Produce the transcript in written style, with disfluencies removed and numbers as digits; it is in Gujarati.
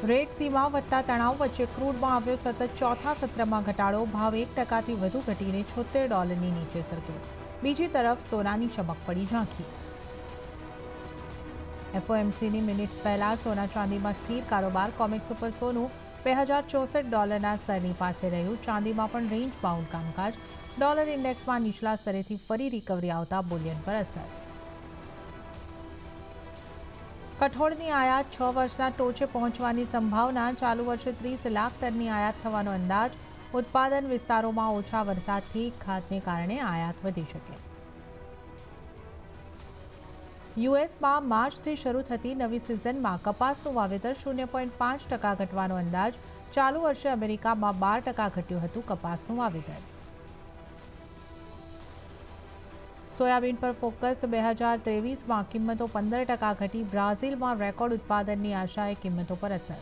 રેડ સીમાં વધતા તણાવ વચ્ચે ક્રૂડમાં આવ્યો સતત ચોથા સત્રમાં ઘટાડો. ભાવ $1થી વધુ ઘટીને $76 નીચે સરક્યો. બીજી તરફ સોનાની ચમક પડી ઝાંખી. એફઓએમસીની મિનિટ્સ પહેલા સોના ચાંદીમાં સ્થિર કારોબાર. કોમેક્સ ઉપર સોનું $2064 સ્તરની પાસે રહ્યું. ચાંદીમાં પણ રેન્જ બાઉન્ડ કામકાજ. ડોલર ઇન્ડેક્સમાં નીચલા સ્તરેથી ફરી રિકવરી આવતા બુલિયન પર અસર. કઠોળની આયાત 6 વર્ષના ટોચે પહોંચવાની સંભાવના. ચાલુ વર્ષે 30 લાખ ટનની આયાત થવાનો અંદાજ. ઉત્પાદન વિસ્તારોમાં ઓછા વરસાદથી ખાતને કારણે આયાત વધી શકે. યુએસમાં માર્ચથી શરૂ થતી નવી સિઝનમાં કપાસનું વાવેતર 0.5% ઘટવાનો અંદાજ. ચાલુ વર્ષે અમેરિકામાં 12% ઘટ્યું હતું કપાસનું વાવેતર. સોયાબીન પર ફોકસ. 2023માં કિંમતો 15% ઘટી. બ્રાઝિલમાં રેકોર્ડ ઉત્પાદનની આશાએ કિંમતો પર અસર.